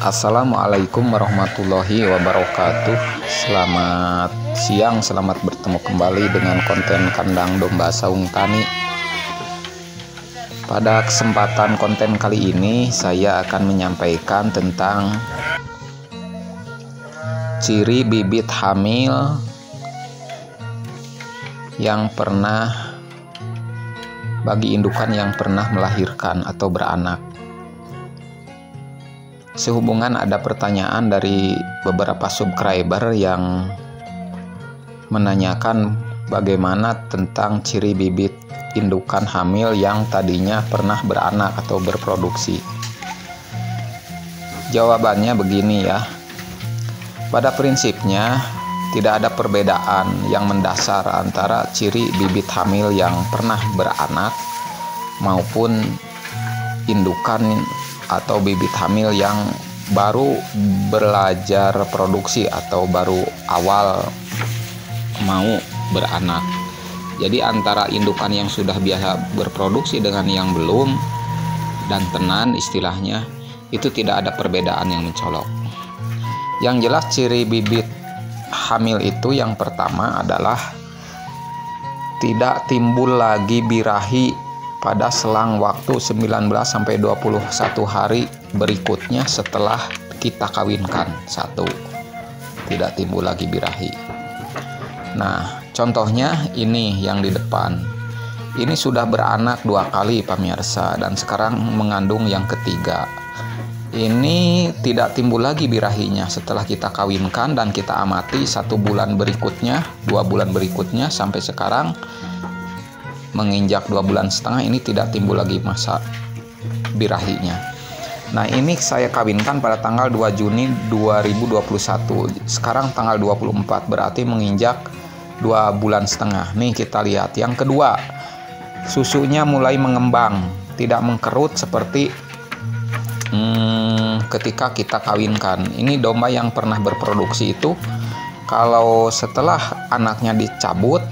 Assalamualaikum warahmatullahi wabarakatuh. Selamat siang, selamat bertemu kembali dengan konten kandang domba saung tani. Pada kesempatan konten kali ini saya akan menyampaikan tentang ciri bibit hamil yang pernah bagi indukan yang pernah melahirkan atau beranak. Sehubungan ada pertanyaan dari beberapa subscriber yang menanyakan bagaimana tentang ciri bibit indukan hamil yang tadinya pernah beranak atau berproduksi. Jawabannya begini ya. Pada prinsipnya tidak ada perbedaan yang mendasar antara ciri bibit hamil yang pernah beranak maupun indukan atau bibit hamil yang baru belajar produksi atau baru awal mau beranak. Jadi antara indukan yang sudah biasa berproduksi dengan yang belum dan tenan istilahnya, itu tidak ada perbedaan yang mencolok. Yang jelas ciri bibit hamil itu yang pertama adalah tidak timbul lagi birahi pada selang waktu 19-21 hari berikutnya setelah kita kawinkan. Satu, tidak timbul lagi birahi. Nah, contohnya ini yang di depan. Ini sudah beranak 2 kali pemirsa dan sekarang mengandung yang ketiga. Ini tidak timbul lagi birahinya setelah kita kawinkan dan kita amati 1 bulan berikutnya, 2 bulan berikutnya sampai sekarang menginjak 2,5 bulan ini tidak timbul lagi masa birahinya. Nah, ini saya kawinkan pada tanggal 2 Juni 2021. Sekarang tanggal 24, berarti menginjak 2,5 bulan. Nih kita lihat. Yang kedua, susunya mulai mengembang, tidak mengkerut seperti ketika kita kawinkan. Ini domba yang pernah berproduksi itu kalau setelah anaknya dicabut,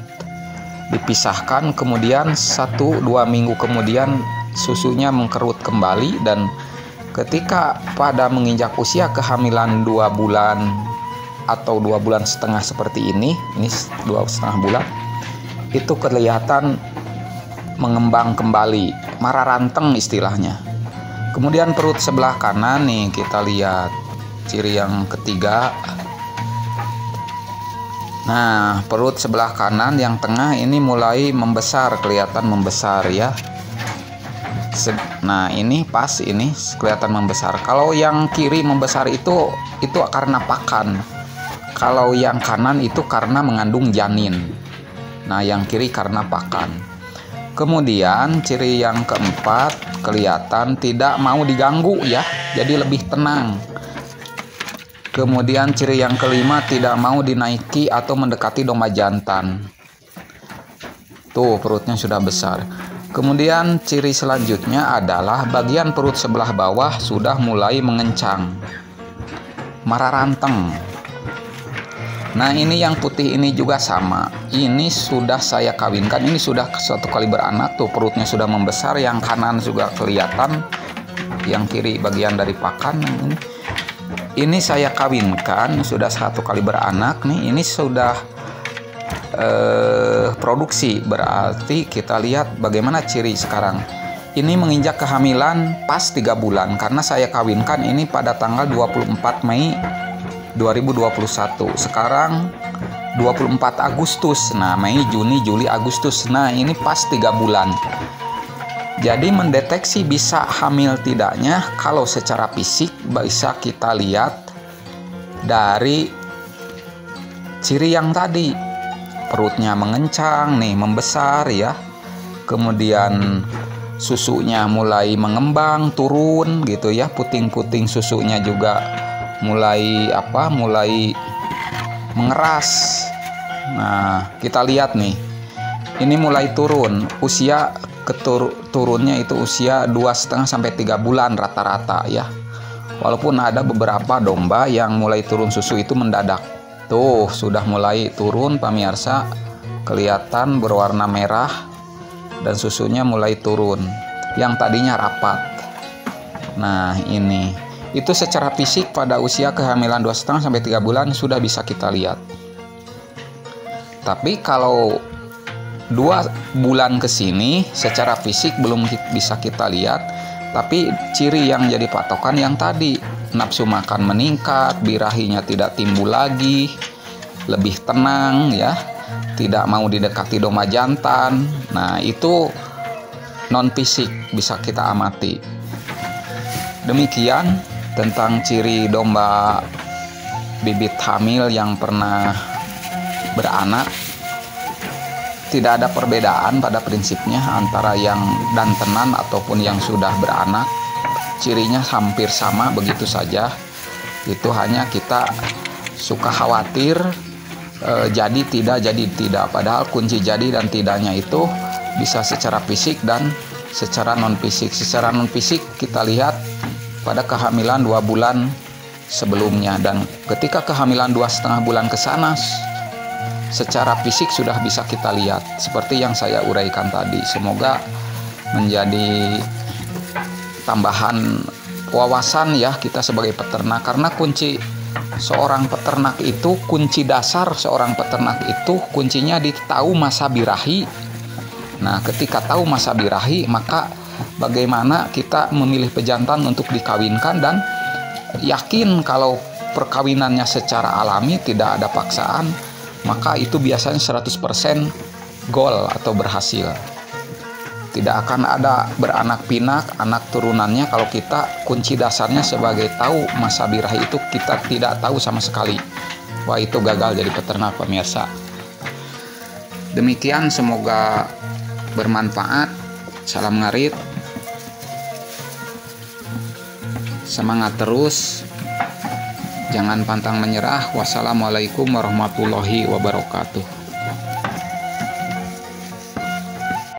dipisahkan, kemudian 1-2 minggu kemudian susunya mengkerut kembali, dan ketika pada menginjak usia kehamilan 2 bulan atau 2,5 bulan seperti ini 2,5 bulan, itu kelihatan mengembang kembali, marah ranteng istilahnya. Kemudian perut sebelah kanan nih kita lihat ciri yang ketiga. Nah, perut sebelah kanan yang tengah ini mulai membesar, kelihatan membesar ya. Nah, ini pas, ini kelihatan membesar. Kalau yang kiri membesar itu karena pakan. Kalau yang kanan itu karena mengandung janin. Nah, yang kiri karena pakan. Kemudian ciri yang keempat kelihatan tidak mau diganggu ya, jadi lebih tenang. Kemudian ciri yang kelima tidak mau dinaiki atau mendekati domba jantan. Tuh, perutnya sudah besar. Kemudian ciri selanjutnya adalah bagian perut sebelah bawah sudah mulai mengencang, marah ranteng. Nah, ini yang putih ini juga sama. Ini sudah saya kawinkan, ini sudah 1 kali beranak. Tuh, perutnya sudah membesar, yang kanan juga kelihatan, yang kiri bagian dari pakan. Ini saya kawinkan, sudah 1 kali beranak nih. Ini sudah produksi, berarti kita lihat bagaimana ciri sekarang. Ini menginjak kehamilan pas 3 bulan karena saya kawinkan ini pada tanggal 24 Mei 2021. Sekarang 24 Agustus. Nah, Mei, Juni, Juli, Agustus. Nah, ini pas 3 bulan. Jadi mendeteksi bisa hamil tidaknya kalau secara fisik bisa kita lihat dari ciri yang tadi. Perutnya mengencang nih, membesar ya. Kemudian susunya mulai mengembang, turun gitu ya. Puting-puting susunya juga mulai mengeras. Nah, kita lihat nih. Ini mulai turun. Usia turunnya itu usia 2,5 sampai 3 bulan rata-rata ya. Walaupun ada beberapa domba yang mulai turun susu itu mendadak. Tuh, sudah mulai turun pemirsa, kelihatan berwarna merah dan susunya mulai turun. Yang tadinya rapat. Nah, ini Itu secara fisik pada usia kehamilan 2,5 sampai 3 bulan sudah bisa kita lihat. Tapi kalau 2 bulan ke sini secara fisik belum bisa kita lihat, tapi ciri yang jadi patokan yang tadi, nafsu makan meningkat, birahinya tidak timbul lagi, lebih tenang ya, tidak mau didekati domba jantan. Nah, itu non fisik bisa kita amati. Demikian tentang ciri domba bibit hamil yang pernah beranak. Tidak ada perbedaan pada prinsipnya antara yang dantenan ataupun yang sudah beranak. Cirinya hampir sama begitu saja. Itu hanya kita suka khawatir jadi tidak. Padahal kunci jadi dan tidaknya itu bisa secara fisik dan secara non fisik. Secara non fisik kita lihat pada kehamilan 2 bulan sebelumnya, dan ketika kehamilan 2,5 bulan ke sana secara fisik sudah bisa kita lihat seperti yang saya uraikan tadi. Semoga menjadi tambahan wawasan ya kita sebagai peternak, karena kunci seorang peternak itu, kunci dasar seorang peternak itu kuncinya di tahu masa birahi. Nah, ketika tahu masa birahi, maka bagaimana kita memilih pejantan untuk dikawinkan dan yakin kalau perkawinannya secara alami tidak ada paksaan, maka itu biasanya 100% gol atau berhasil. Tidak akan ada beranak pinak anak turunannya kalau kita kunci dasarnya sebagai tahu masa birahi itu kita tidak tahu sama sekali. Wah, itu gagal jadi peternak pemirsa. Demikian, semoga bermanfaat. Salam ngarit. Semangat terus. Jangan pantang menyerah. Wassalamualaikum warahmatullahi wabarakatuh.